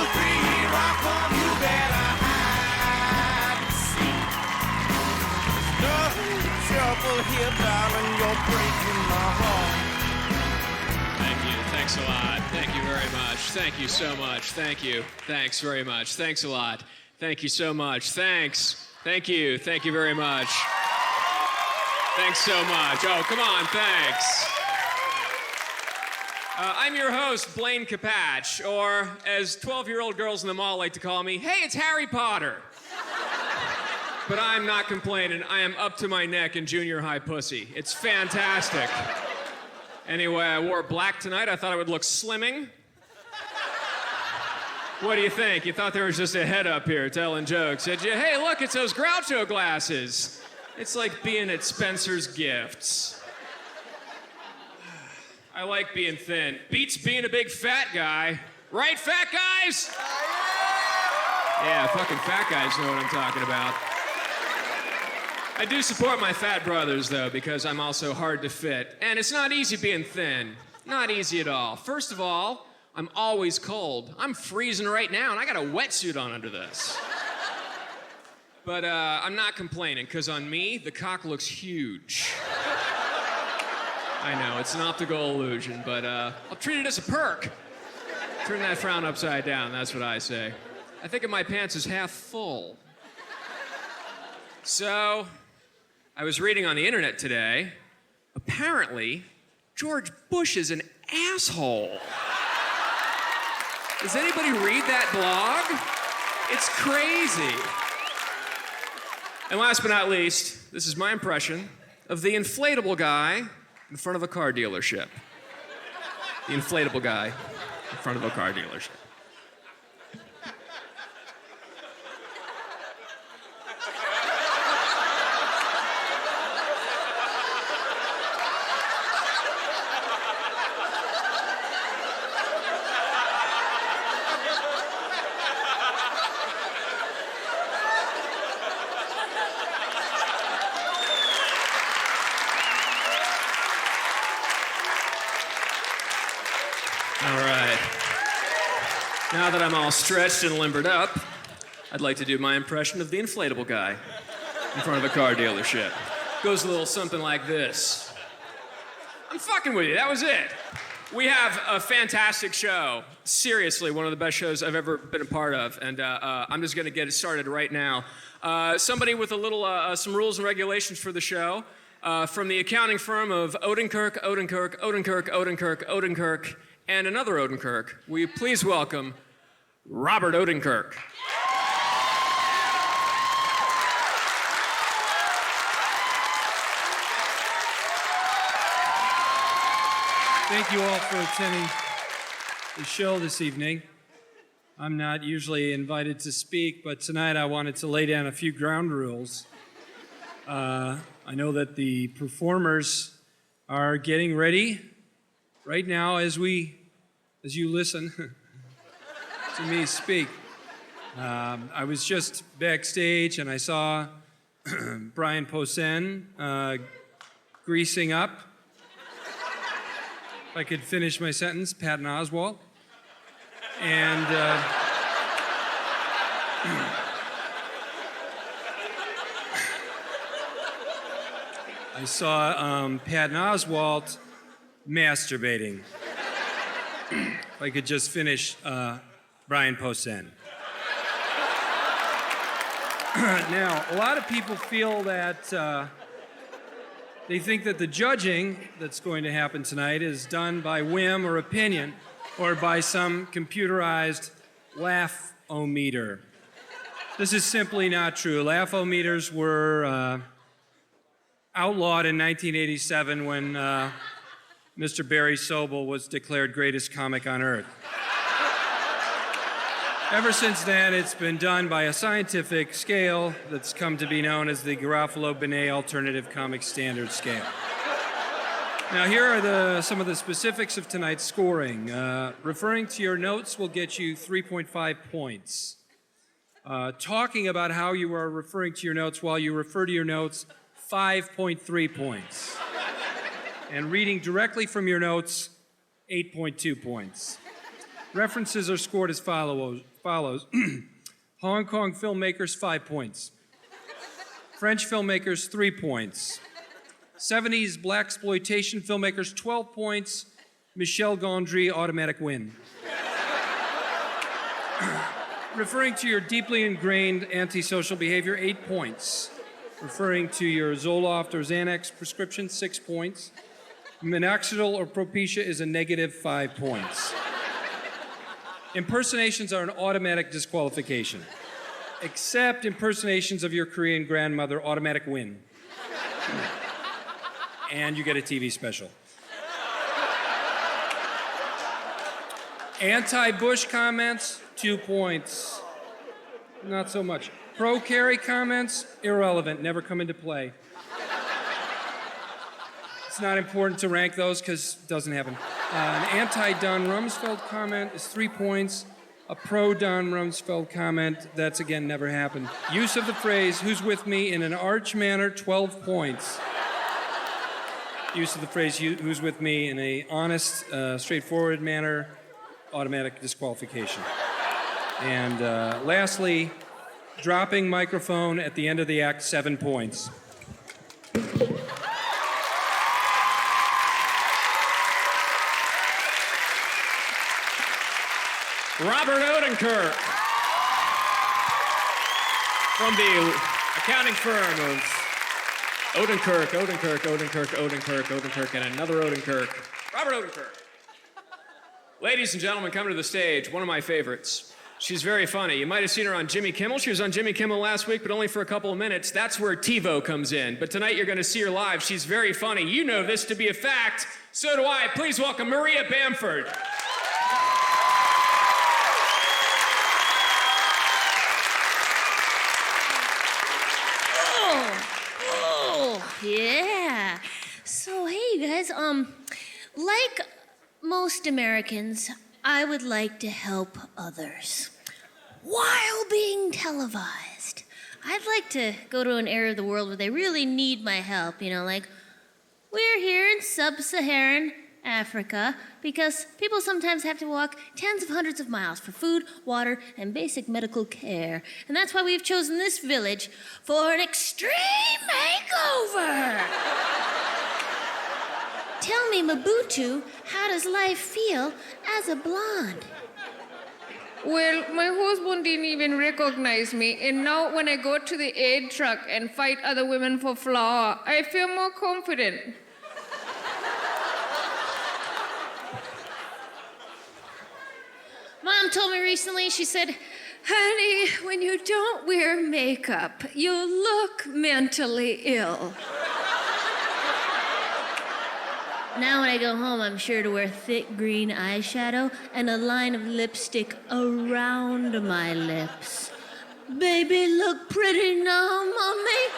three, here I come, you better hide and seek. There's no trouble here, darling, you're breaking my heart. Thank you. Thanks a lot. Thank you very much. Thank you so much. Thank you. Thanks very much. Thanks a lot. Thank you so much. Thanks. Thank you. Thank you very much. Thanks so much. Oh, come on. Thanks. I'm your host, Blaine Capatch, or as 12-year-old girls in the mall like to call me, hey, it's Harry Potter. But I'm not complaining. I am up to my neck in junior high pussy. It's fantastic. Anyway, I wore black tonight. I thought I would look slimming. What do you think? You thought there was just a head up here telling jokes, did you? Hey, look, it's those Groucho glasses. It's like being at Spencer's Gifts. I like being thin. Beats being a big fat guy. Right, fat guys? Yeah, fucking fat guys know what I'm talking about. I do support my fat brothers, though, because I'm also hard to fit. And it's not easy being thin. Not easy at all. First of all, I'm always cold. I'm freezing right now, and I got a wetsuit on under this. But I'm not complaining, because on me, the cock looks huge. I know, it's an optical illusion, but I'll treat it as a perk. Turn that frown upside down, that's what I say. I think of my pants as half full. So, I was reading on the internet today, apparently, George Bush is an asshole. Does anybody read that blog? It's crazy. And last but not least, this is my impression of the inflatable guy in front of a car dealership. The inflatable guy in front of a car dealership. Now that I'm all stretched and limbered up, I'd like to do my impression of the inflatable guy in front of a car dealership. Goes a little something like this. I'm fucking with you, that was it. We have a fantastic show. Seriously, one of the best shows I've ever been a part of, and I'm just gonna get it started right now. Somebody with a little, some rules and regulations for the show. From the accounting firm of Odenkirk, and another Odenkirk, will you please welcome Robert Odenkirk. Thank you all for attending the show this evening. I'm not usually invited to speak, but tonight I wanted to lay down a few ground rules. I know that the performers are getting ready right now as you listen to me speak. I was just backstage and I saw Brian Posehn greasing up. If I could finish my sentence, Patton Oswalt. And I saw Patton Oswalt masturbating. If I could just finish Brian Posehn. Now, a lot of people feel that they think that the judging that's going to happen tonight is done by whim or opinion or by some computerized laugh-o-meter. This is simply not true. Laugh-o-meters were outlawed in 1987 when Mr. Barry Sobel was declared greatest comic on earth. Ever since then, it's been done by a scientific scale that's come to be known as the Garofalo-Binet Alternative Comic Standard Scale. Now, here are some of the specifics of tonight's scoring. Referring to your notes will get you 3.5 points. Talking about how you are referring to your notes while you refer to your notes, 5.3 points. And reading directly from your notes, 8.2 points. References are scored as follows. Hong Kong filmmakers, 5 points. French filmmakers, 3 points. 70s blaxploitation filmmakers, 12 points. Michel Gondry, automatic win. Referring to your deeply ingrained antisocial behavior, 8 points. Referring to your Zoloft or Xanax prescription, 6 points. Minoxidil or Propecia is a negative 5 points. Impersonations are an automatic disqualification. Except impersonations of your Korean grandmother, automatic win. And you get a TV special. Anti-Bush comments, 2 points. Not so much. Pro-Kerry comments, irrelevant, never come into play. It's not important to rank those because it doesn't happen. An anti-Don Rumsfeld comment is 3 points. A pro-Don Rumsfeld comment, that's again never happened. Use of the phrase, who's with me, in an arch manner, 12 points. Use of the phrase, who's with me, in a honest, straightforward manner, automatic disqualification. And lastly, dropping microphone at the end of the act, 7 points. Robert Odenkirk, from the accounting firm of Odenkirk, and another Odenkirk. Robert Odenkirk. Ladies and gentlemen, come to the stage, one of my favorites. She's very funny. You might have seen her on Jimmy Kimmel. She was on Jimmy Kimmel last week, but only for a couple of minutes. That's where TiVo comes in. But tonight you're going to see her live. She's very funny. You know this to be a fact. So do I. Please welcome Maria Bamford. Yeah. So, hey, you guys, like most Americans, I would like to help others while being televised. I'd like to go to an area of the world where they really need my help, like we're here in sub-Saharan Africa because people sometimes have to walk tens of hundreds of miles for food, water, and basic medical care. And that's why we've chosen this village for an extreme makeover. Tell me, Mabutu, how does life feel as a blonde? Well, my husband didn't even recognize me, and now when I go to the aid truck and fight other women for flour, I feel more confident. Mom told me recently, she said, honey, when you don't wear makeup, you look mentally ill. Now when I go home, I'm sure to wear thick green eyeshadow and a line of lipstick around my lips. Baby, look pretty now, mommy.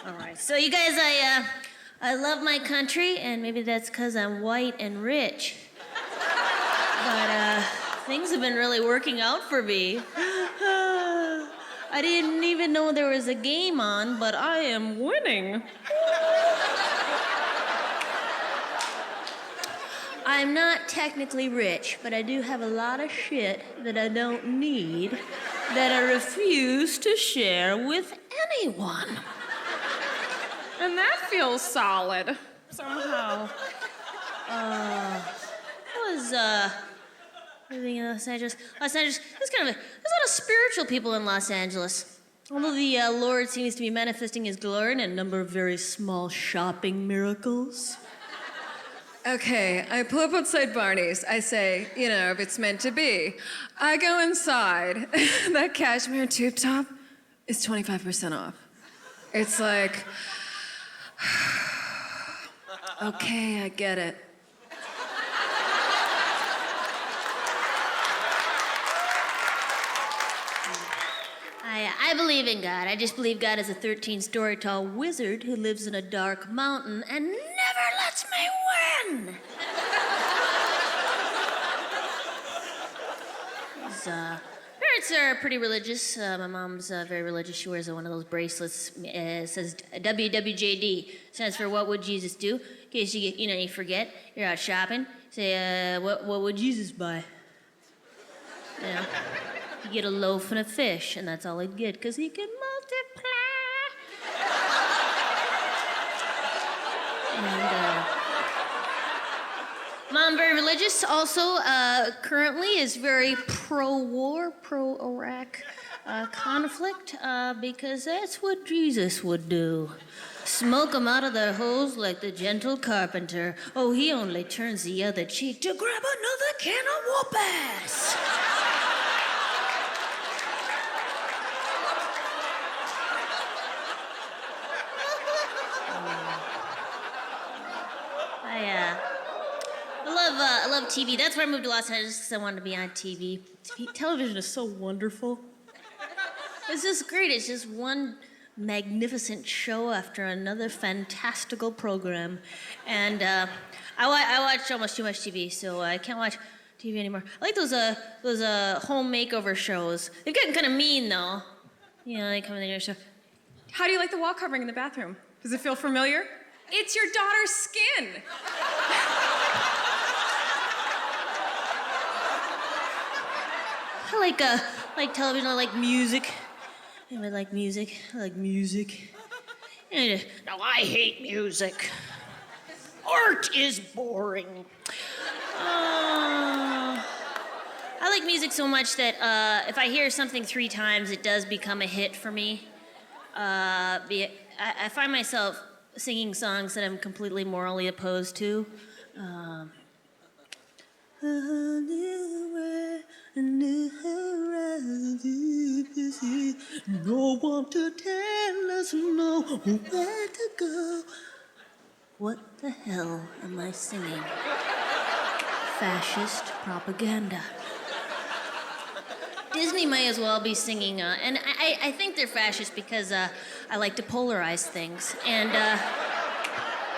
All right, so you guys, I love my country, and maybe that's because I'm white and rich. But things have been really working out for me. I didn't even know there was a game on, but I am winning. I'm not technically rich, but I do have a lot of shit that I don't need that I refuse to share with anyone. And that feels solid, somehow. Living in Los Angeles. There's a lot of spiritual people in Los Angeles. Although the Lord seems to be manifesting his glory in a number of very small shopping miracles. Okay, I pull up outside Barney's. I say, if it's meant to be. I go inside. That cashmere tube top is 25% off. It's like, okay, I get it. I believe in God. I just believe God is a 13-story tall wizard who lives in a dark mountain and never lets me win. His parents are pretty religious. My mom's very religious. She wears one of those bracelets. It says WWJD. Stands for What Would Jesus Do? In case you forget, you're out shopping. Say, what would Jesus buy? You know, you get a loaf and a fish, and that's all he'd get, because he can multiply. And, Mom, very religious, also currently is very pro-war, pro-Iraq conflict, because that's what Jesus would do. Smoke 'em out of their holes like the gentle carpenter. Oh, he only turns the other cheek to grab another can of whoop-ass. I love TV. That's why I moved to Los Angeles, because I wanted to be on TV. Television is so wonderful. It's just great. It's just one magnificent show after another fantastical program. And I watch almost too much TV, so I can't watch TV anymore. I like those home makeover shows. They've gotten kind of mean, though. You know, they come in and show. How do you like the wall covering in the bathroom? Does it feel familiar? It's your daughter's skin. I like television. I like music. I like music. And, no, I hate music. Art is boring. I like music so much that if I hear something 3 times, it does become a hit for me. I find myself singing songs that I'm completely morally opposed to. No one to tell us no where to go. What the hell am I singing? Fascist propaganda. Disney may as well be singing, and I think they're fascist because I like to polarize things, and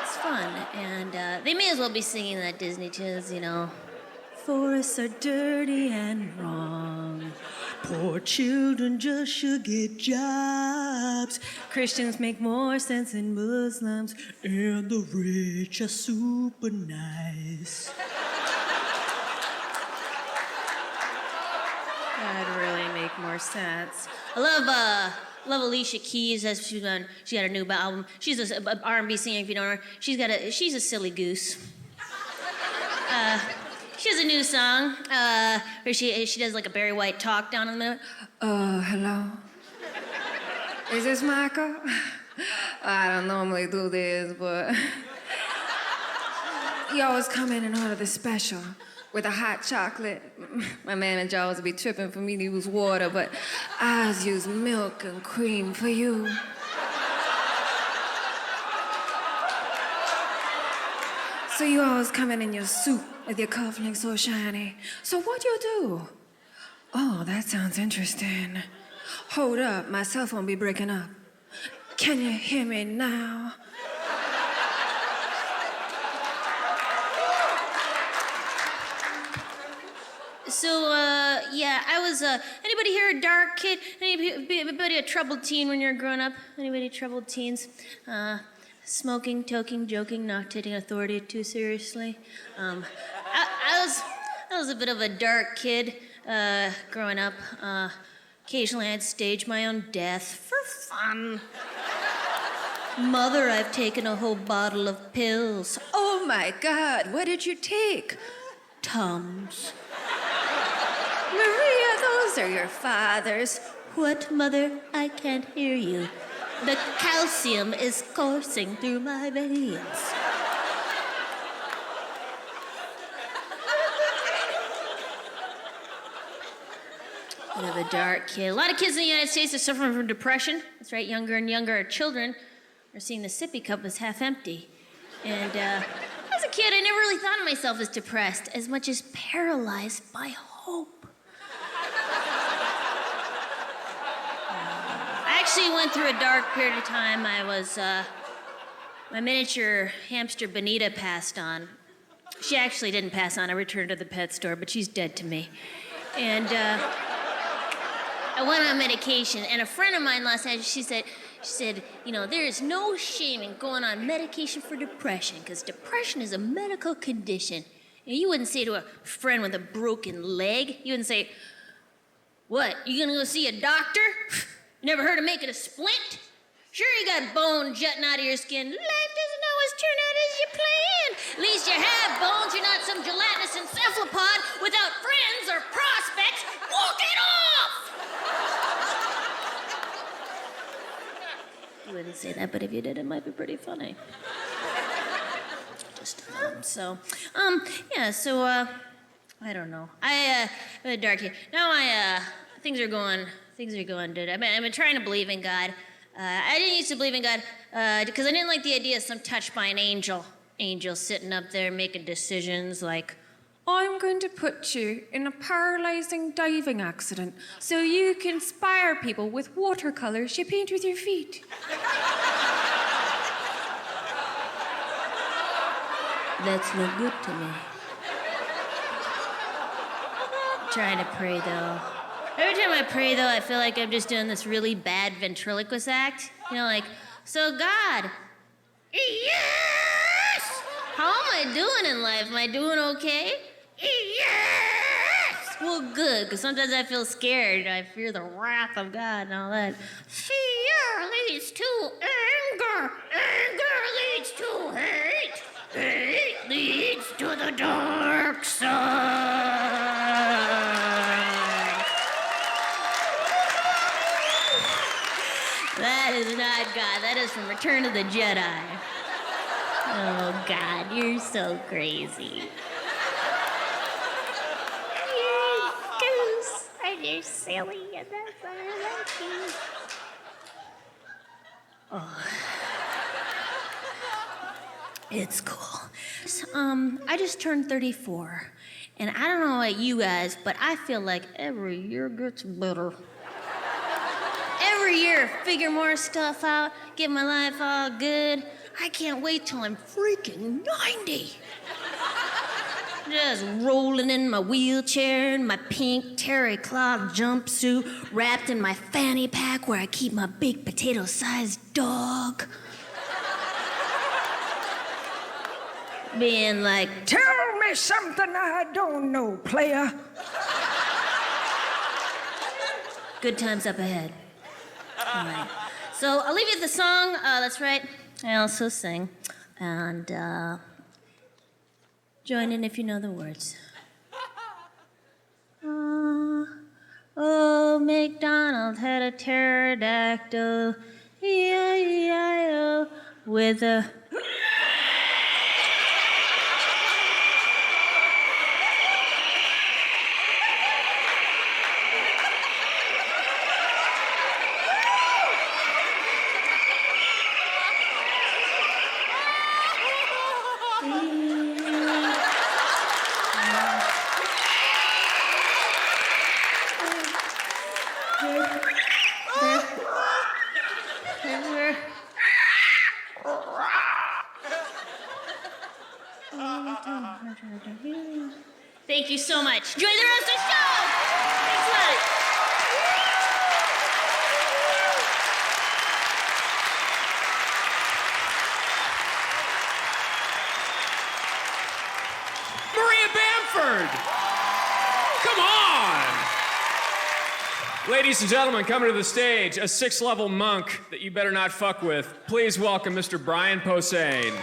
it's fun, and they may as well be singing that Disney tunes, you know. Forests are dirty and wrong. Poor children just should get jobs. Christians make more sense than Muslims, and the rich are super nice. That'd really make more sense. I love Alicia Keys. As she got a new album. She's an R&B singer. If you don't know her, she's a silly goose. She has a new song where she does like a Barry White talk down in the middle. Hello. Is this Michael? I don't normally do this, but you always come in and order the special with a hot chocolate. My manager always be tripping for me to use water, but I always use milk and cream for you. So you always come in your suit with your cufflinks so shiny. So what you do? Oh, that sounds interesting. Hold up, my cell phone be breaking up. Can you hear me now? So, I was, anybody here a dark kid? Anybody a troubled teen when you were growing up? Anybody troubled teens? Smoking, toking, joking, not taking authority too seriously. I was a bit of a dark kid growing up. Occasionally I'd stage my own death for fun. Mother, I've taken a whole bottle of pills. Oh my God, what did you take? Tums. Maria, those are your father's. What, Mother? I can't hear you. The calcium is coursing through my veins. The dark kid. A lot of kids in the United States are suffering from depression. That's right, younger and younger children are seeing the sippy cup as half empty. And as a kid, I never really thought of myself as depressed, as much as paralyzed by hope. I actually went through a dark period of time. My miniature hamster Bonita passed on. She actually didn't pass on. I returned her to the pet store, but she's dead to me. And I went on medication, and a friend of mine last night, she said, there is no shame in going on medication for depression, because depression is a medical condition. And you wouldn't say to a friend with a broken leg, you wouldn't say, what, you gonna go see a doctor? Never heard of making a splint? Sure, you got bone jutting out of your skin. Life doesn't always turn out as you plan. At least you have bones. You're not some gelatinous encephalopod without friends or prospects. Walk it off! You wouldn't say that, but if you did, it might be pretty funny. Just I don't know. Dark here. Now things are going good. I've been trying to believe in God. I didn't used to believe in God because I didn't like the idea of some touched by an angel sitting up there making decisions like, I'm going to put you in a paralyzing diving accident so you can inspire people with watercolors you paint with your feet. That's no good to me. I'm trying to pray, though. Every time I pray, though, I feel like I'm just doing this really bad ventriloquist act. You know, like, so God, yes! How am I doing in life? Am I doing okay? Yes! Well, good, because sometimes I feel scared. I fear the wrath of God and all that. Fear leads to anger. Anger leads to hate. Hate leads to the dark side. That is not God. That is from Return of the Jedi. Oh, God, you're so crazy. You're a goose, and you're silly, and that's why I like you. Oh. It's cool. So, I just turned 34, and I don't know about you guys, but I feel like every year gets better. Every year, figure more stuff out, get my life all good. I can't wait till I'm freaking 90. Just rolling in my wheelchair in my pink terry cloth jumpsuit, wrapped in my fanny pack where I keep my big potato-sized dog. Being like, tell me something I don't know, player. Good times up ahead. All right. So I'll leave you with the song. That's right. I also sing. And join in if you know the words. Oh, MacDonald had a pterodactyl. E-I-E-I-O. With a... Thank you so much. Enjoy the rest of the show. Thanks a lot. Maria Bamford! Come on! Ladies and gentlemen, coming to the stage, a 6th-level monk that you better not fuck with. Please welcome Mr. Brian Posehn.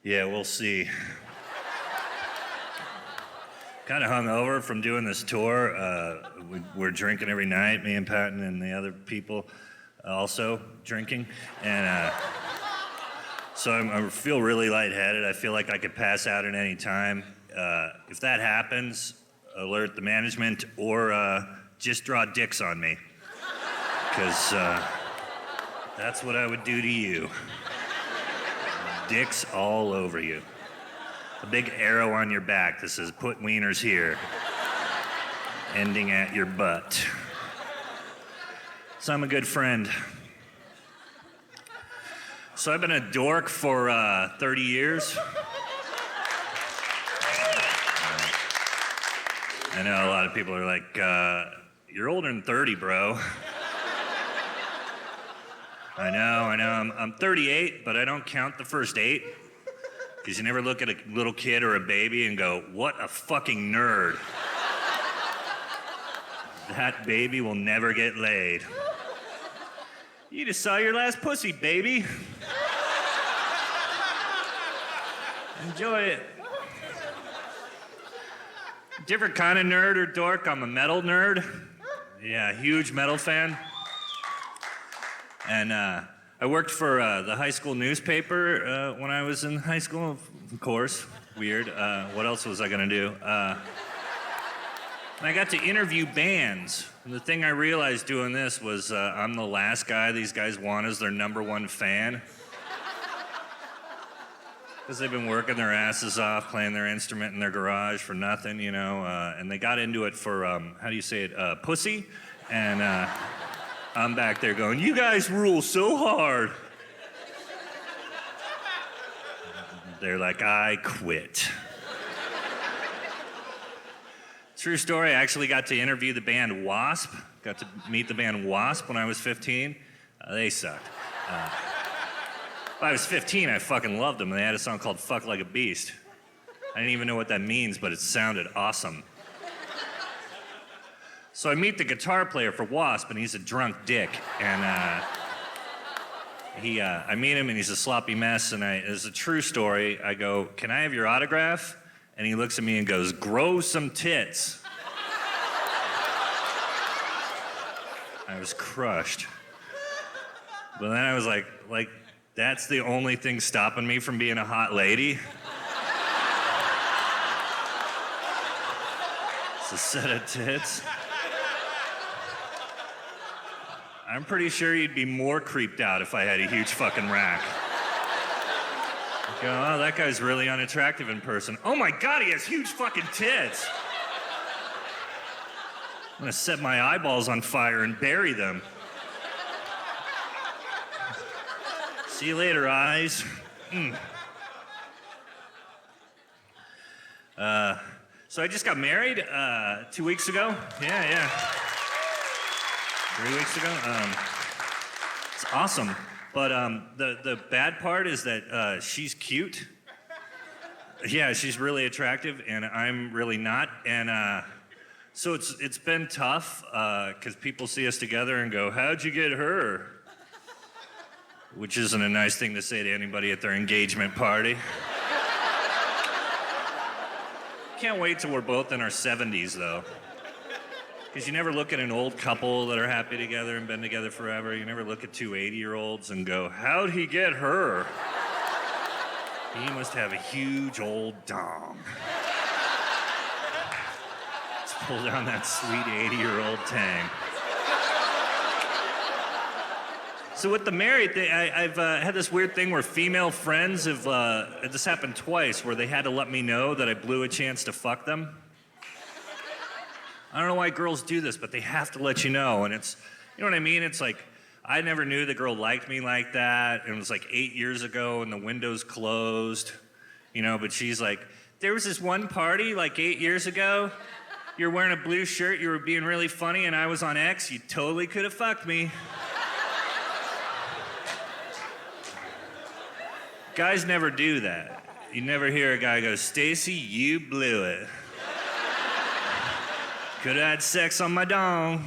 Yeah, we'll see. Kind of hungover from doing this tour. We're drinking every night, me and Patton and the other people also drinking. And so I feel really lightheaded. I feel like I could pass out at any time. If that happens, alert the management or just draw dicks on me. Because that's what I would do to you. Dicks all over you. A big arrow on your back that says, put wieners here. ending at your butt. So I'm a good friend. So I've been a dork for 30 years. I know a lot of people are like, you're older than 30, bro. I know. I'm 38, but I don't count the first 8. Because you never look at a little kid or a baby and go, what a fucking nerd. That baby will never get laid. You just saw your last pussy, baby. Enjoy it. Different kind of nerd or dork. I'm a metal nerd. Yeah, huge metal fan. And I worked for the high school newspaper when I was in high school, of course. Weird. What else was I gonna do? And I got to interview bands. And the thing I realized doing this was I'm the last guy these guys want as their #1 fan. Because they've been working their asses off, playing their instrument in their garage for nothing, you know. And they got into it for, how do you say it, pussy. And I'm back there going, you guys rule so hard. They're like, I quit. True story, I actually got to interview the band Wasp. Got to meet the band Wasp when I was 15. They sucked. When I was 15, I fucking loved them. They had a song called Fuck Like a Beast. I didn't even know what that means, but it sounded awesome. So I meet the guitar player for Wasp, and he's a drunk dick. And I meet him, and he's a sloppy mess. And it's a true story. I go, can I have your autograph? And he looks at me and goes, grow some tits. I was crushed. But then I was like, that's the only thing stopping me from being a hot lady? It's a set of tits. I'm pretty sure you'd be more creeped out if I had a huge fucking rack. Go, oh, that guy's really unattractive in person. Oh my God, he has huge fucking tits. I'm gonna set my eyeballs on fire and bury them. See you later, eyes. So I just got married 2 weeks ago. Yeah. 3 weeks ago. It's awesome. But the bad part is that she's cute. Yeah, she's really attractive, and I'm really not. And so it's been tough because people see us together and go, how'd you get her? Which isn't a nice thing to say to anybody at their engagement party. Can't wait till we're both in our 70s, though. Because you never look at an old couple that are happy together and been together forever. You never look at 2 80-year-olds and go, how'd he get her? He must have a huge old dong. Let's pull down that sweet 80-year-old tang. So with the married thing, I've had this weird thing where female friends have, this happened twice, where they had to let me know that I blew a chance to fuck them. I don't know why girls do this, but they have to let you know. And it's, you know what I mean? It's like, I never knew the girl liked me like that. And it was like 8 years ago and the window's closed, you know, but she's like, there was this one party like 8 years ago. You were wearing a blue shirt, you were being really funny, and I was on X. You totally could have fucked me. Guys never do that. You never hear a guy go, Stacy, you blew it. Could have had sex on my dong.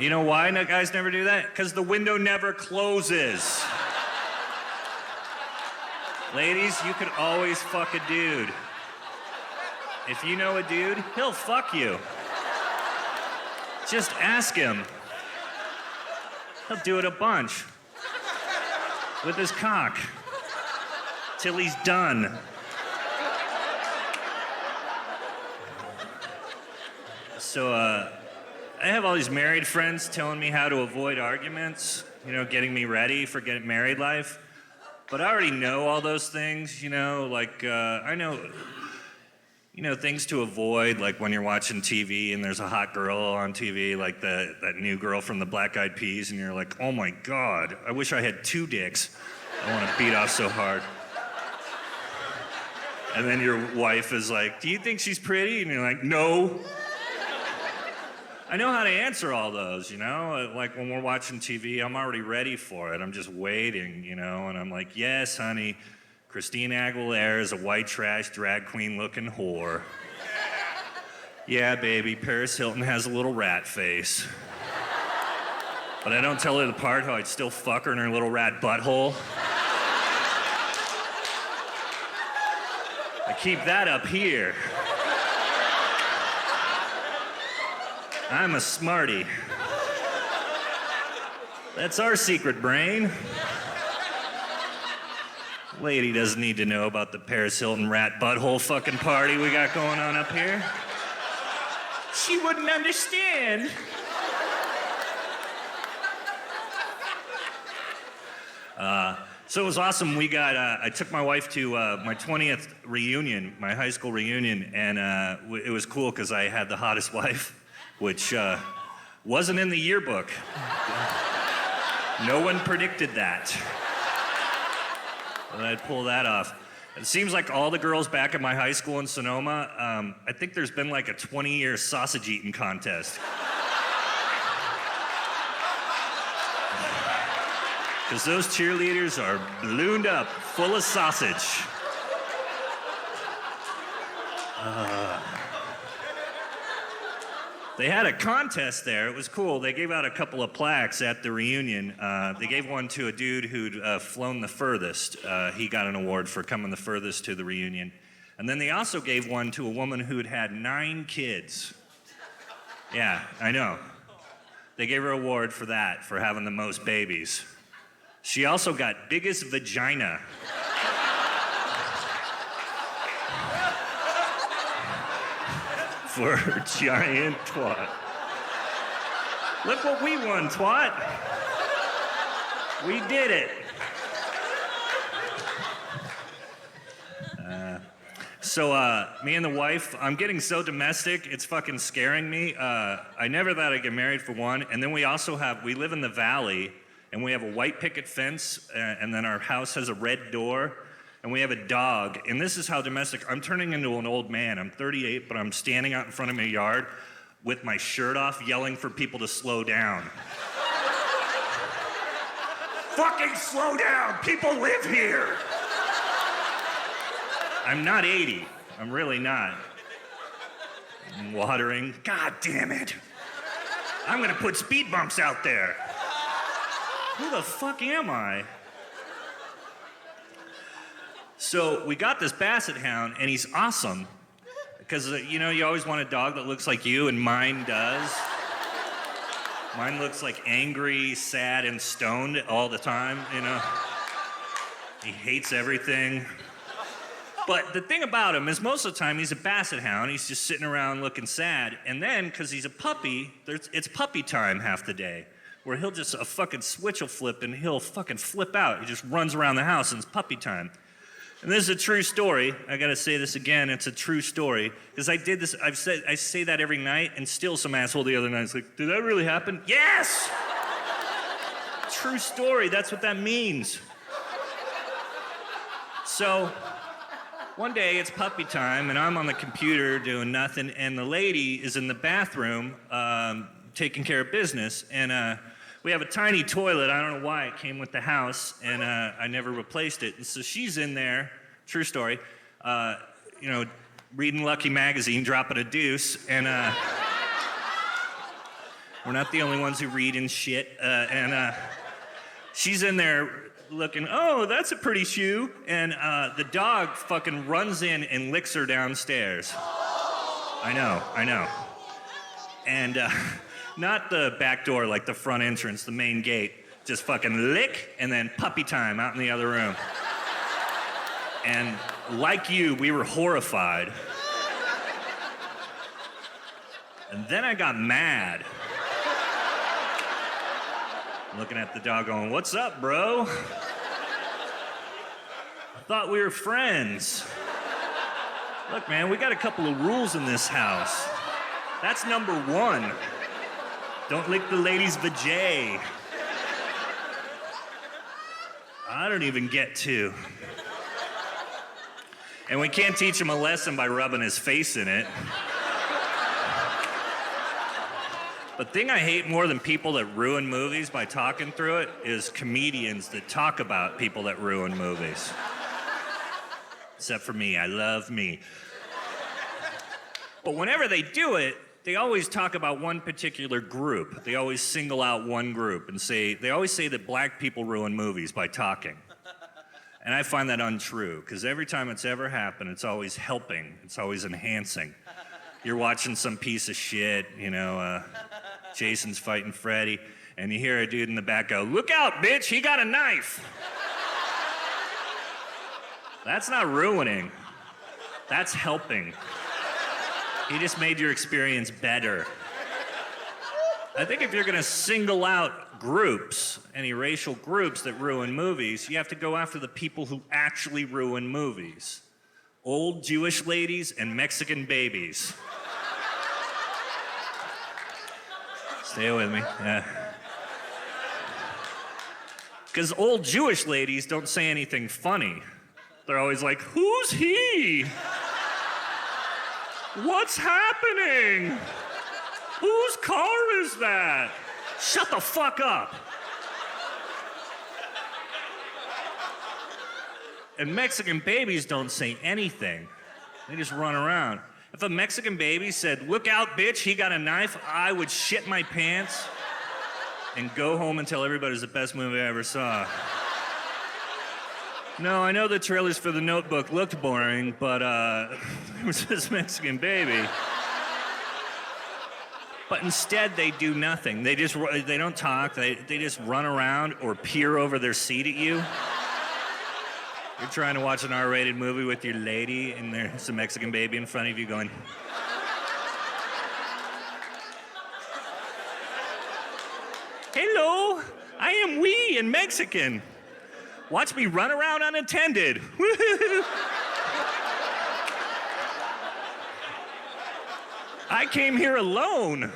You know why guys never do that? Because the window never closes. Ladies, you could always fuck a dude. If you know a dude, he'll fuck you. Just ask him. He'll do it a bunch. With his cock. Till he's done. So, I have all these married friends telling me how to avoid arguments, you know, getting me ready for getting married life. But I already know all those things, you know, like, I know things to avoid, like when you're watching TV and there's a hot girl on TV, like that new girl from the Black Eyed Peas, and you're like, oh my God, I wish I had 2 dicks. I want to beat off so hard. And then your wife is like, do you think she's pretty? And you're like, no. I know how to answer all those, Like when we're watching TV, I'm already ready for it. I'm just waiting, and I'm like, yes, honey, Christina Aguilera is a white trash drag queen looking whore. Yeah, baby, Paris Hilton has a little rat face. But I don't tell her the part how I'd still fuck her in her little rat butthole. I keep that up here. I'm a smarty. That's our secret, Brain. Lady doesn't need to know about the Paris Hilton rat butthole fucking party we got going on up here. She wouldn't understand. So it was awesome. I took my wife to my 20th reunion, my high school reunion, and it was cool because I had the hottest wife, which wasn't in the yearbook. No one predicted that. But I'd pull that off. It seems like all the girls back at my high school in Sonoma, I think there's been like a 20-year sausage eating contest. Because those cheerleaders are ballooned up, full of sausage. They had a contest there. It was cool. They gave out a couple of plaques at the reunion. They gave one to a dude who'd flown the furthest. He got an award for coming the furthest to the reunion. And then they also gave one to a woman who'd had 9 kids. Yeah, I know. They gave her an award for that, for having the most babies. She also got biggest vagina. For her giant twat. Look what we won, twat. We did it. So me and the wife, I'm getting so domestic, it's fucking scaring me. I never thought I'd get married, for one. And then we live in the valley, and we have a white picket fence, and then our house has a red door. And we have a dog, and this is how domestic. I'm turning into an old man. I'm 38, but I'm standing out in front of my yard with my shirt off, yelling for people to slow down. Fucking slow down! People live here! I'm not 80. I'm really not. I'm watering. God damn it. I'm gonna put speed bumps out there. Who the fuck am I? So we got this basset hound, and he's awesome. Because, you always want a dog that looks like you, and mine does. Mine looks like angry, sad, and stoned all the time, He hates everything. But the thing about him is most of the time he's a basset hound. He's just sitting around looking sad. And then, because he's a puppy, it's puppy time half the day. Where he'll just, a fucking switch will flip, and he'll fucking flip out. He just runs around the house, and it's puppy time. And this is a true story. I gotta say this again, it's a true story. Because I did this, I say that every night, and still some asshole the other night is like, did that really happen? Yes! True story, that's what that means. So, one day it's puppy time, and I'm on the computer doing nothing, and the lady is in the bathroom taking care of business, and we have a tiny toilet. I don't know why it came with the house, and I never replaced it. And so she's in there, true story, reading Lucky Magazine, dropping a deuce, and we're not the only ones who read and shit. And she's in there looking, oh, that's a pretty shoe. And the dog fucking runs in and licks her downstairs. I know. And not the back door, like the front entrance, the main gate. Just fucking lick, and then puppy time out in the other room. And like you, we were horrified. And then I got mad. Looking at the dog going, what's up, bro? I thought we were friends. Look, man, we got a couple of rules in this house. That's number 1. Don't lick the lady's vajay. I don't even get 2. And we can't teach him a lesson by rubbing his face in it. The thing I hate more than people that ruin movies by talking through it is comedians that talk about people that ruin movies. Except for me, I love me. But whenever they do it, they always talk about one particular group. They always single out one group and they always say that black people ruin movies by talking. And I find that untrue, because every time it's ever happened, it's always helping, it's always enhancing. You're watching some piece of shit, Jason's fighting Freddy, and you hear a dude in the back go, "Look out, bitch, he got a knife." That's not ruining. That's helping. He just made your experience better. I think if you're gonna single out groups, any racial groups that ruin movies, you have to go after the people who actually ruin movies. Old Jewish ladies and Mexican babies. Stay with me. Because old Jewish ladies don't say anything funny. They're always like, "Who's he? What's happening? Whose car is that? Shut the fuck up." And Mexican babies don't say anything. They just run around. If a Mexican baby said, "Look out, bitch, he got a knife," I would shit my pants and go home and tell everybody it was the best movie I ever saw. No, I know the trailers for The Notebook looked boring, but it was this Mexican baby. But instead, they do nothing. They don't talk. They just run around or peer over their seat at you. You're trying to watch an R-rated movie with your lady, and there's a Mexican baby in front of you going, "Hello, I am we in Mexican. Watch me run around unattended." I came here alone.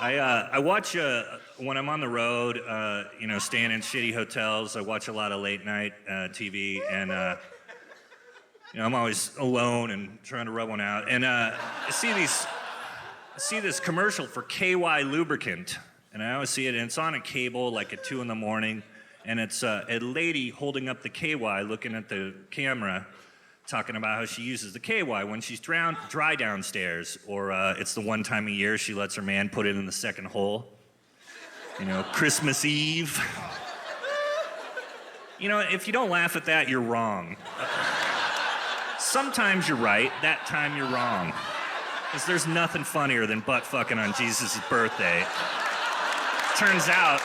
I watch, when I'm on the road, staying in shitty hotels, I watch a lot of late night TV, and I'm always alone and trying to rub one out. And I see this commercial for KY lubricant, and I always see it, and it's on a cable like at 2 a.m, and it's a lady holding up the KY, looking at the camera, talking about how she uses the KY when she's dry downstairs, or it's the one time a year she lets her man put it in the second hole. Christmas Eve. If you don't laugh at that, you're wrong. Sometimes you're right, that time you're wrong. Because there's nothing funnier than butt fucking on Jesus' birthday. Turns out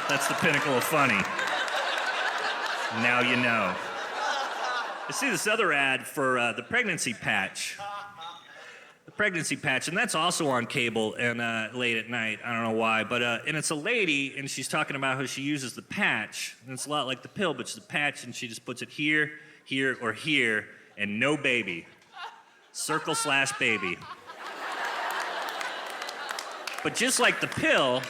that's the pinnacle of funny. Now you know. I see this other ad for the pregnancy patch. The pregnancy patch, and that's also on cable and late at night. I don't know why, but and it's a lady, and she's talking about how she uses the patch, and it's a lot like the pill, but it's the patch, and she just puts it here, here, or here, and no baby. Circle/baby. But just like the pill,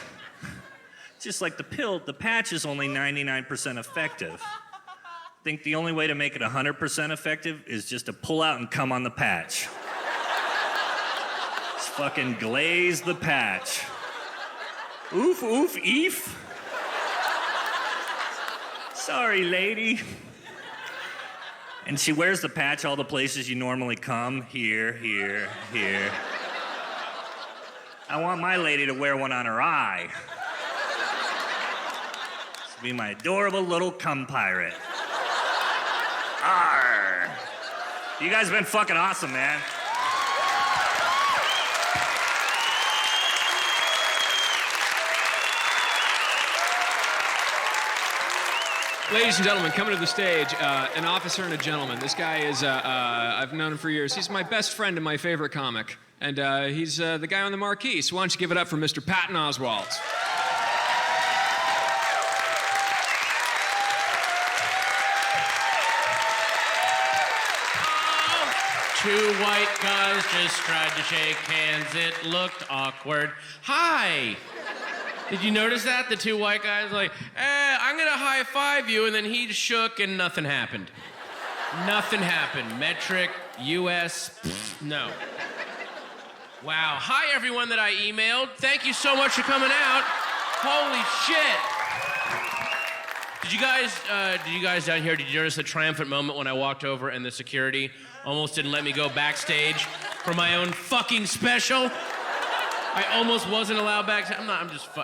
the patch is only 99% effective. I think the only way to make it 100% effective is just to pull out and come on the patch. Just fucking glaze the patch. Oof, oof, eef. Sorry, lady. And she wears the patch all the places you normally come. Here, here, here. I want my lady to wear one on her eye. This will be my adorable little cum pirate. Arr. You guys have been fucking awesome, man. Ladies and gentlemen, coming to the stage, an officer and a gentleman. This guy is, I've known him for years. He's my best friend and my favorite comic. And he's the guy on the marquee. So why don't you give it up for Mr. Patton Oswalt. Two white guys just tried to shake hands. It looked awkward. Hi. Did you notice that? The two white guys like, I'm gonna high five you, and then he shook and nothing happened. Nothing happened. Metric, US, no. Wow. Hi, everyone that I emailed. Thank you so much for coming out. Holy shit. Did you guys down here, did you notice the triumphant moment when I walked over and the security almost didn't let me go backstage for my own fucking special? I almost wasn't allowed backstage.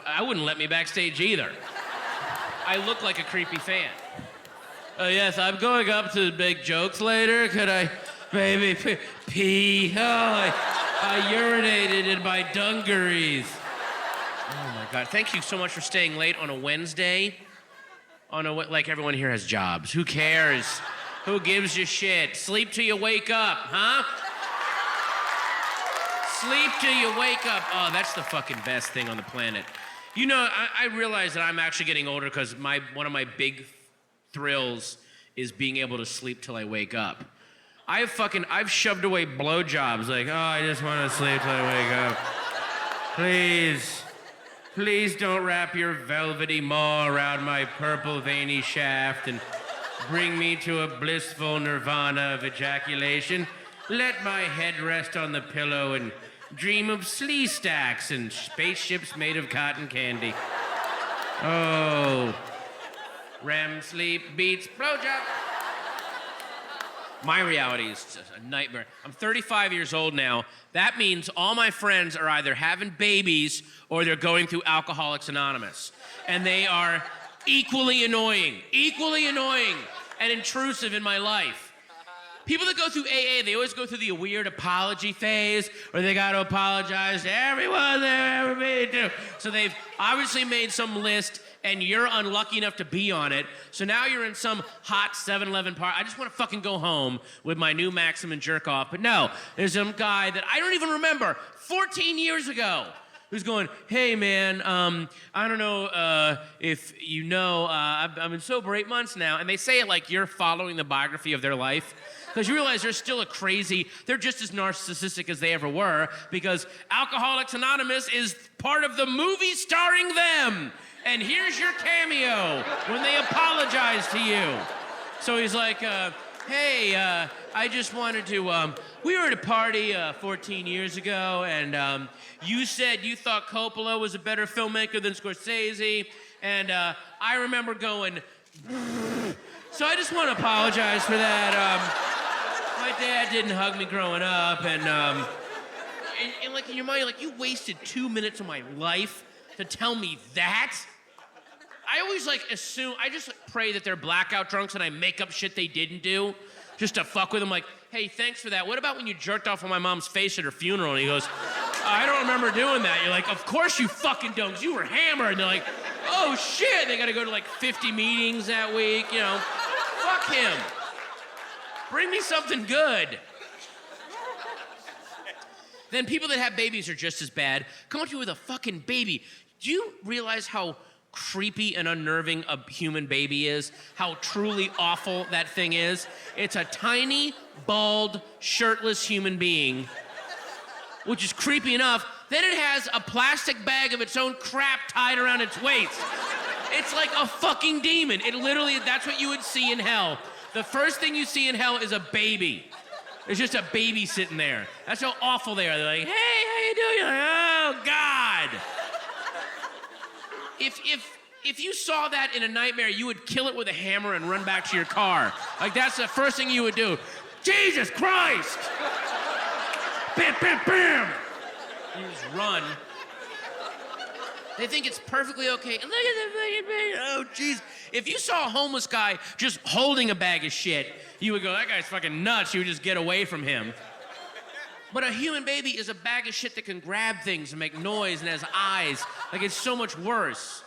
I wouldn't let me backstage either. I look like a creepy fan. Yes, I'm going up to the big jokes later. Could I maybe pee? Oh, I urinated in my dungarees. Oh my God, thank you so much for staying late on a Wednesday. Like everyone here has jobs. Who cares? Who gives a shit? Sleep till you wake up, huh? Sleep till you wake up. Oh, that's the fucking best thing on the planet. You know, I realize that I'm actually getting older because one of my big thrills is being able to sleep till I wake up. I've shoved away blowjobs like, I just want to sleep till I wake up. Please don't wrap your velvety maw around my purple veiny shaft and bring me to a blissful nirvana of ejaculation. Let my head rest on the pillow and dream of slee stacks and spaceships made of cotton candy. Oh, REM sleep beats blowjob. My reality is just a nightmare. I'm 35 years old now. That means all my friends are either having babies or they're going through Alcoholics Anonymous. And they are equally annoying and intrusive in my life. People that go through AA, they always go through the weird apology phase, or they got to apologize to everyone they ever made to. So they've obviously made some list, and you're unlucky enough to be on it. So now you're in some hot 7-Eleven party. I just want to fucking go home with my new Maxim and jerk off. But no, there's some guy that I don't even remember 14 years ago who's going, hey man, I don't know if you know, I've been sober 8 months now. And they say it like you're following the biography of their life. Because you realize they're still they're just as narcissistic as they ever were, because Alcoholics Anonymous is part of the movie starring them. And here's your cameo when they apologize to you. So he's like, hey, I just wanted to, we were at a party 14 years ago, and you said you thought Coppola was a better filmmaker than Scorsese, and I remember going, so I just want to apologize for that. My dad didn't hug me growing up, and like in your mind, you're like, you wasted 2 minutes of my life to tell me that? I always I just pray that they're blackout drunks and I make up shit they didn't do just to fuck with them. Like, hey, thanks for that. What about when you jerked off on my mom's face at her funeral? And he goes, I don't remember doing that. You're like, of course you fucking don't, 'cause you were hammered. And they're like, oh shit. They got to go to like 50 meetings that week, you know. Fuck him. Bring me something good. Then people that have babies are just as bad. Come up to you with a fucking baby. Do you realize how creepy and unnerving a human baby is? How truly awful that thing is? It's a tiny, bald, shirtless human being, which is creepy enough. Then it has a plastic bag of its own crap tied around its waist. It's like a fucking demon. It literally, that's what you would see in hell. The first thing you see in hell is a baby. There's just a baby sitting there. That's how awful they are. They're like, hey, how you doing? You're like, oh, God. If you saw that in a nightmare, you would kill it with a hammer and run back to your car. Like, that's the first thing you would do. Jesus Christ! Bam, bam, bam! You just run. They think it's perfectly okay. Look at the fucking baby. Oh, jeez. If you saw a homeless guy just holding a bag of shit, you would go, that guy's fucking nuts. You would just get away from him. But a human baby is a bag of shit that can grab things and make noise and has eyes. Like, it's so much worse.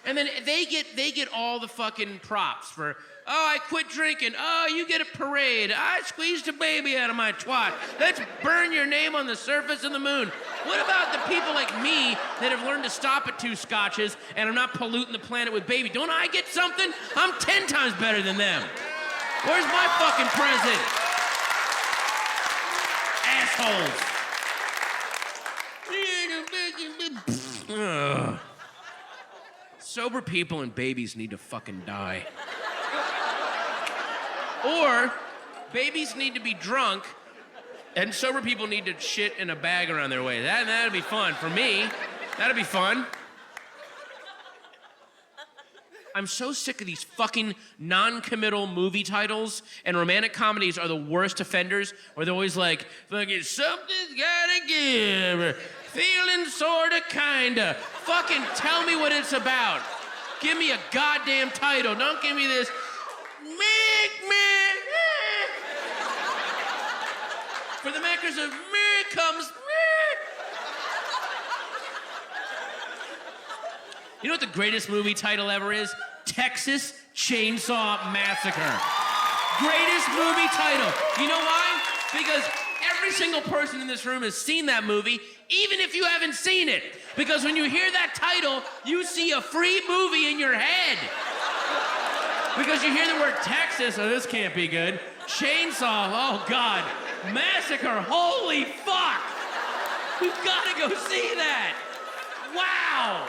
And then they get all the fucking props for, oh, I quit drinking. Oh, you get a parade. I squeezed a baby out of my twat. Let's burn your name on the surface of the moon. What about the people like me that have learned to stop at 2 scotches and I'm not polluting the planet with baby? Don't I get something? I'm 10 times better than them. Where's my fucking present? Assholes. Ugh. Sober people and babies need to fucking die. Or babies need to be drunk and sober people need to shit in a bag around their waist. That'd be fun. For me, that'd be fun. I'm so sick of these fucking non-committal movie titles, and romantic comedies are the worst offenders, where they're always like, fucking something's gotta give, or feeling sorta kinda. Fucking tell me what it's about. Give me a goddamn title. Don't give me this. For the makers of comes. You know what the greatest movie title ever is? Texas Chainsaw Massacre. Greatest movie title. You know why? Because every single person in this room has seen that movie, even if you haven't seen it. Because when you hear that title, you see a free movie in your head. Because you hear the word Texas, oh, this can't be good. Chainsaw, oh God. Massacre, holy fuck. We've gotta go see that. Wow.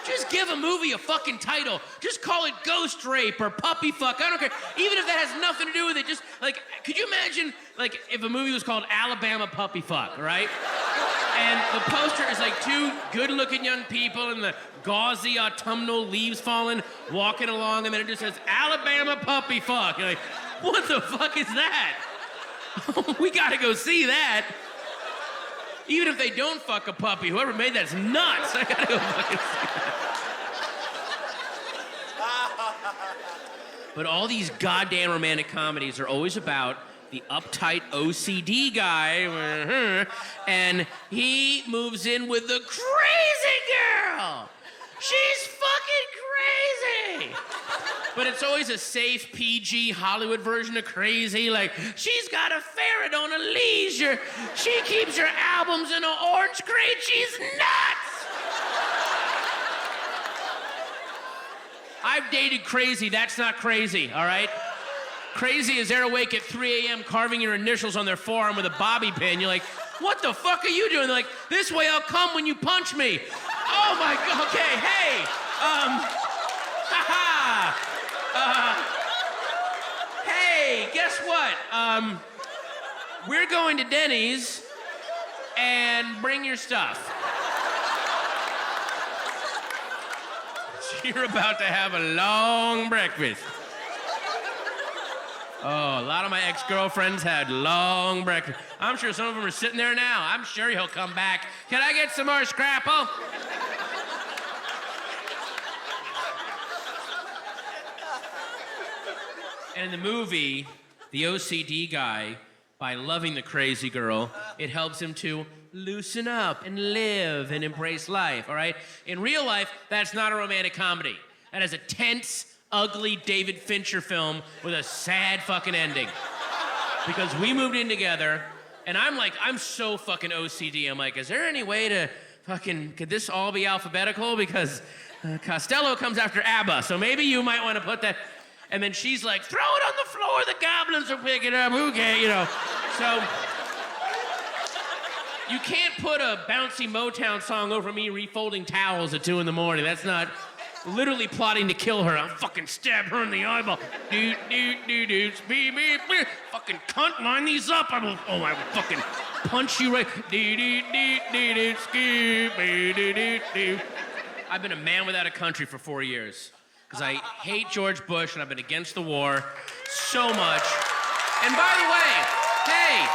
Just give a movie a fucking title. Just call it Ghost Rape or Puppy Fuck. I don't care. Even if that has nothing to do with it, just like, could you imagine, like, if a movie was called Alabama Puppy Fuck, right? And the poster is like two good-looking young people in the gauzy autumnal leaves falling, walking along, and then it just says Alabama Puppy Fuck. You're like, what the fuck is that? We gotta go see that. Even if they don't fuck a puppy, whoever made that's nuts. I gotta go fucking see that. But all these goddamn romantic comedies are always about the uptight OCD guy, and he moves in with the crazy girl. She's fucking crazy. But it's always a safe PG Hollywood version of crazy, like, she's got a ferret on a leash, or she keeps her albums in an orange crate, she's nuts! I've dated crazy, that's not crazy, all right? Crazy is they're awake at 3 a.m. carving your initials on their forearm with a bobby pin. You're like, what the fuck are you doing? They're like, this way I'll come when you punch me. Oh my God, okay, hey, hey, guess what? We're going to Denny's, and bring your stuff. You're about to have a long breakfast. Oh, a lot of my ex-girlfriends had long breakfast. I'm sure some of them are sitting there now. I'm sure he'll come back. Can I get some more scrapple? And in the movie, the OCD guy, by loving the crazy girl, it helps him to loosen up and live and embrace life, all right? In real life, that's not a romantic comedy. That is a tense, ugly David Fincher film with a sad fucking ending. Because we moved in together, and I'm so fucking OCD. I'm like, is there any way to could this all be alphabetical? Because Costello comes after ABBA, so maybe you might want to put that. And then she's like, throw it on the floor, the goblins will pick it up, okay, you know. So, you can't put a bouncy Motown song over me refolding towels at 2 a.m. That's not literally plotting to kill her. I'll fucking stab her in the eyeball. Doot, doot, doot, doot, beep, beep, beep. Fucking cunt, line these up. I will fucking punch you right. Doot, doot, doot, doot, doot, scoop, doot, doot, doot. I've been a man without a country for 4 years. Because I hate George Bush and I've been against the war so much. And by the way, hey,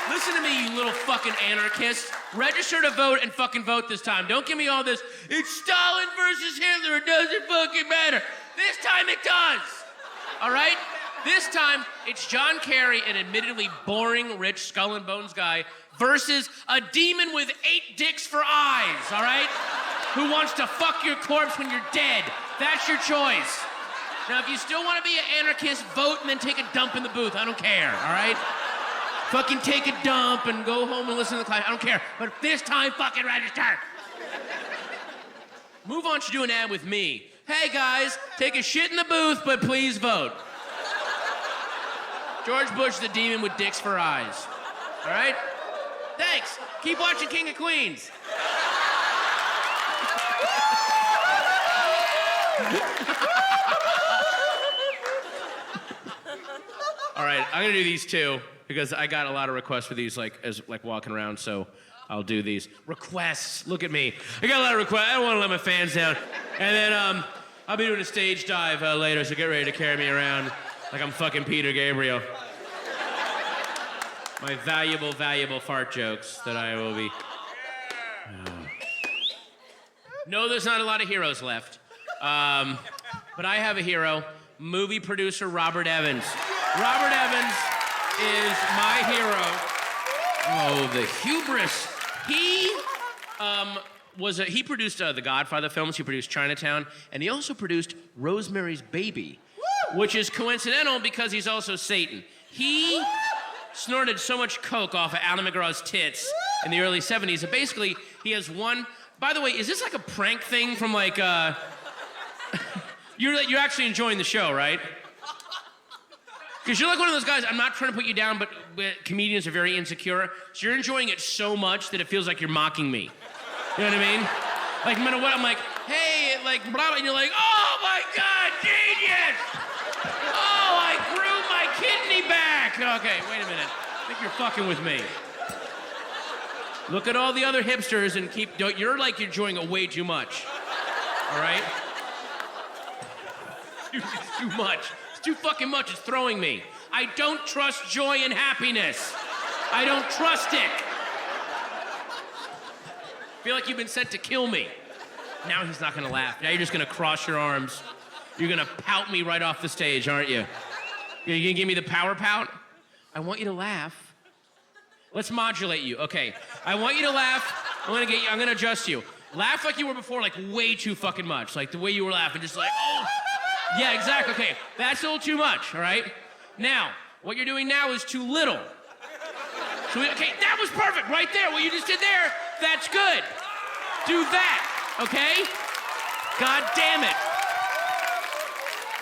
listen to me, you little fucking anarchists. Register to vote and fucking vote this time. Don't give me all this, it's Stalin versus Hitler, it doesn't fucking matter. This time it does, all right? This time, it's John Kerry, an admittedly boring, rich, skull and bones guy, versus a demon with 8 dicks for eyes, all right? Who wants to fuck your corpse when you're dead. That's your choice. Now, if you still want to be an anarchist, vote and then take a dump in the booth. I don't care, all right? Fucking take a dump and go home and listen to the class. I don't care. But this time, fucking register. Move on to do an ad with me. hey guys, take a shit in the booth, but please vote. George Bush the demon with dicks for eyes. All right? Thanks. Keep watching King of Queens. All right, I'm gonna do these two because I got a lot of requests for these, like walking around. So I'll do these requests. Look at me. I got a lot of requests. I don't want to let my fans down. And then I'll be doing a stage dive later. So get ready to carry me around like I'm fucking Peter Gabriel. My valuable, valuable fart jokes that I will be. No, there's not a lot of heroes left. But I have a hero, movie producer Robert Evans. Robert Evans is my hero. Oh, the hubris. He produced the Godfather films, he produced Chinatown, and he also produced Rosemary's Baby, which is coincidental because he's also Satan. He snorted so much coke off of Alan McGraw's tits in the early 70s that basically he has one. By the way, is this like a prank thing from like you're actually enjoying the show, right? Because you're like one of those guys, I'm not trying to put you down, but comedians are very insecure, so you're enjoying it so much that it feels like you're mocking me. You know what I mean? Like no matter what, I'm like, hey, like blah, blah, and you're like, oh my God, genius! Oh, I grew my kidney back! Okay, wait a minute. I think you're fucking with me. Look at all the other hipsters and you're like you're enjoying it way too much. All right? It's too much. It's too fucking much. It's throwing me. I don't trust joy and happiness. I don't trust it. I feel like you've been sent to kill me. Now he's not gonna laugh. Now you're just gonna cross your arms. You're gonna pout me right off the stage, aren't you? You're gonna give me the power pout? I want you to laugh. Let's modulate you. Okay. I want you to laugh. I'm gonna adjust you. Laugh like you were before, like way too fucking much. Like the way you were laughing, just like, oh. Yeah, exactly. Okay. That's a little too much, all right? Now, what you're doing now is too little. Okay, that was perfect right there. What you just did there, that's good. Do that, okay? God damn it.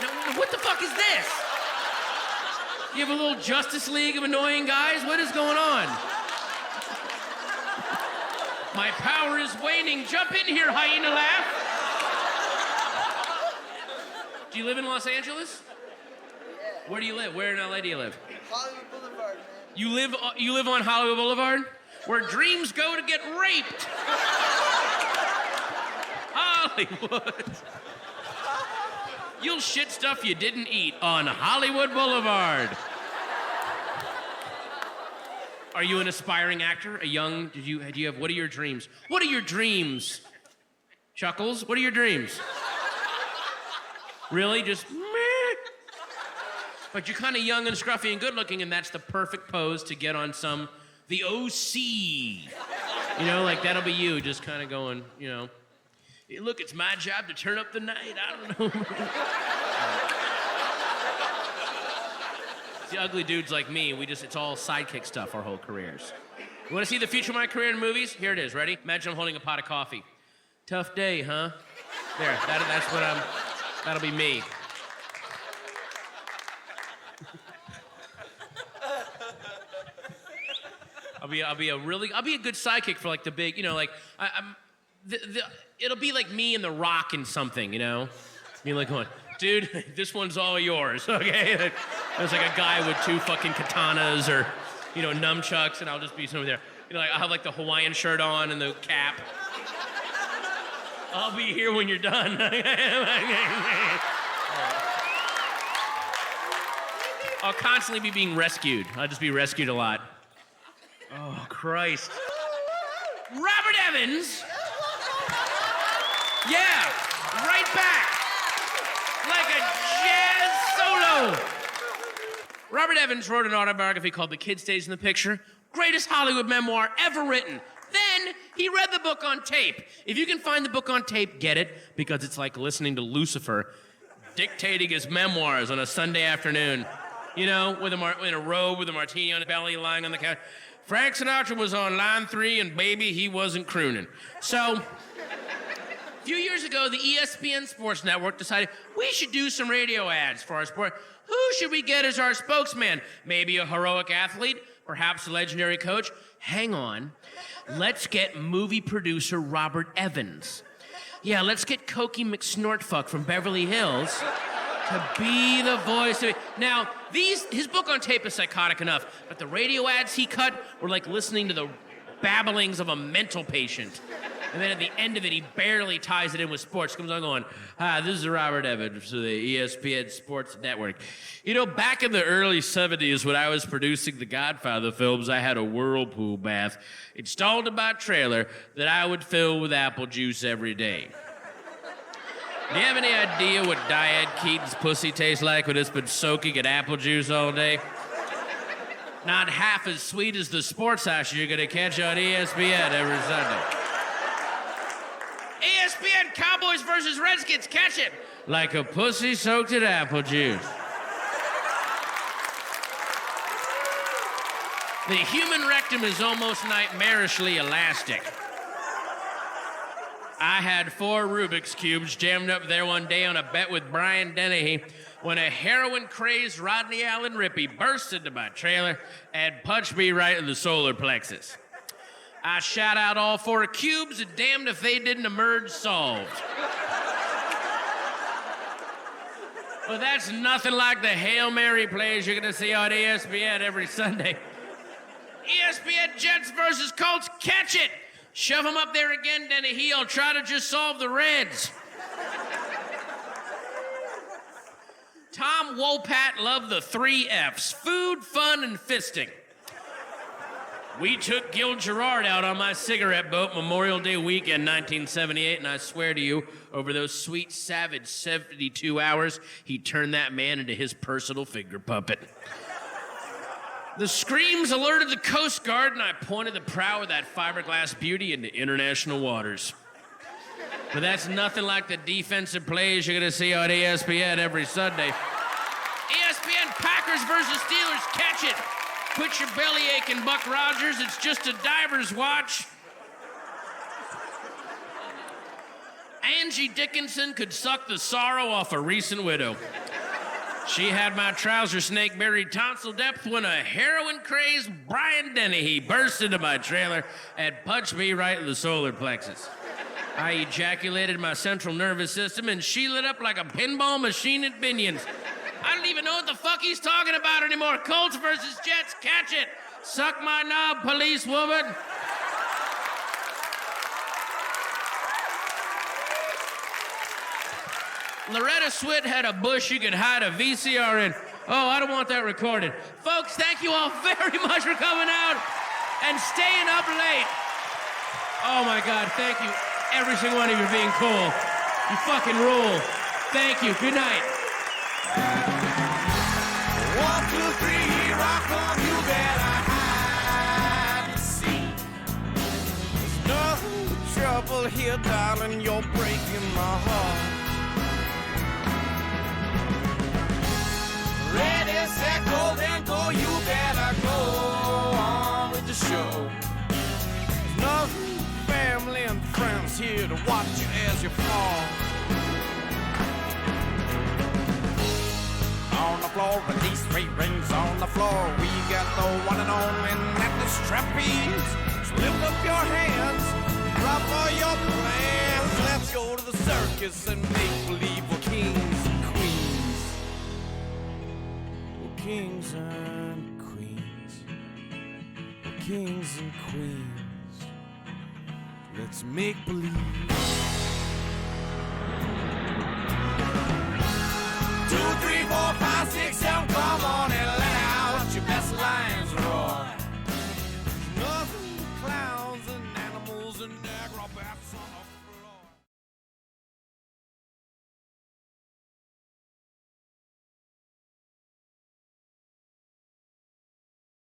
Now, what the fuck is this? You have a little Justice League of annoying guys? What is going on? My power is waning. Jump in here, hyena laugh. Do you live in Los Angeles? Yeah. Where do you live? Where in LA do you live? Hollywood Boulevard, man. You live on Hollywood Boulevard? Where dreams go to get raped. Hollywood. You'll shit stuff you didn't eat on Hollywood Boulevard. Are you an aspiring actor? What are your dreams? What are your dreams? Chuckles, what are your dreams? Really? Just meh? But you're kind of young and scruffy and good looking, and that's the perfect pose to get on the OC. You know, like that'll be you, just kind of going, you know, hey, look, it's my job to turn up the night. I don't know. The ugly dudes like me, it's all sidekick stuff our whole careers. You want to see the future of my career in movies? Here it is, ready? Imagine I'm holding a pot of coffee. Tough day, huh? There, that'll be me. I'll be a good sidekick for like the big, you know, like it'll be like me and The Rock in something, you know? Me like going, dude, this one's all yours, okay? There's like a guy with two fucking katanas or, you know, nunchucks, and I'll just be somewhere there. You know, like I'll have like the Hawaiian shirt on and the cap. I'll be here when you're done. I'll constantly be being rescued. I'll just be rescued a lot. Oh, Christ. Robert Evans. Yeah, right back. Like a jazz solo. Robert Evans wrote an autobiography called The Kid Stays in the Picture. Greatest Hollywood memoir ever written. Then he read the book on tape. If you can find the book on tape, get it, because it's like listening to Lucifer dictating his memoirs on a Sunday afternoon. You know, in a robe with a martini on his belly, lying on the couch. Frank Sinatra was on line 3, and baby, he wasn't crooning. So, A few years ago, the ESPN Sports Network decided we should do some radio ads for our sport. Who should we get as our spokesman? Maybe a heroic athlete, perhaps a legendary coach. Hang on. Let's get movie producer Robert Evans. Yeah, let's get Cokie McSnortfuck from Beverly Hills to be the voice of it. Now, his book on tape is psychotic enough, but the radio ads he cut were like listening to the babblings of a mental patient. And then at the end of it, he barely ties it in with sports. Comes on going, hi, this is Robert Evans for the ESPN Sports Network. You know, back in the early 70s when I was producing the Godfather films, I had a whirlpool bath installed in my trailer that I would fill with apple juice every day. Do you have any idea what Diane Keaton's pussy tastes like when it's been soaking in apple juice all day? Not half as sweet as the sports house you're gonna catch on ESPN every Sunday. ESPN Cowboys versus Redskins, catch it like a pussy soaked in apple juice. The human rectum is almost nightmarishly elastic. I had 4 Rubik's Cubes jammed up there one day on a bet with Brian Dennehy when a heroin-crazed Rodney Allen Rippey burst into my trailer and punched me right in the solar plexus. I shot out all 4 cubes and damned if they didn't emerge solved. Well, that's nothing like the Hail Mary plays you're gonna see on ESPN every Sunday. ESPN Jets versus Colts, catch it! Shove him up there again, Denny. He'll try to just solve the Reds. Tom Wopat loved the 3 F's, food, fun, and fisting. We took Gil Gerard out on my cigarette boat Memorial Day weekend 1978, and I swear to you, over those sweet, savage 72 hours, he turned that man into his personal finger puppet. The screams alerted the Coast Guard, and I pointed the prow of that fiberglass beauty into international waters. But that's nothing like the defensive plays you're gonna see on ESPN every Sunday. ESPN Packers versus Steelers, catch it! Quit your belly aching, Buck Rogers, it's just a diver's watch. Angie Dickinson could suck the sorrow off a recent widow. She had my trouser snake buried tonsil depth when a heroin-crazed Brian Dennehy burst into my trailer and punched me right in the solar plexus. I ejaculated my central nervous system and she lit up like a pinball machine at Binion's. I don't even know what the fuck he's talking about anymore. Colts versus Jets, catch it. Suck my knob, police woman. Loretta Swit had a bush you could hide a VCR in. Oh, I don't want that recorded. Folks, thank you all very much for coming out and staying up late. Oh my God, thank you. Every single one of you for being cool. You fucking rule. Thank you, good night. 1, 2, 3, rock on, you better hide and see. There's nothing but trouble here, darling, you're breaking my heart. Ready, set, go, then go, you better go on with the show. There's nothing but family and friends here to watch you as you fall. On the floor, release 3 rings on the floor. We got the one and only necklace trapeze. So lift up your hands, drop all your plans. Let's go to the circus and make believe we're kings and queens. We're kings and queens. We're kings and queens. Let's make believe.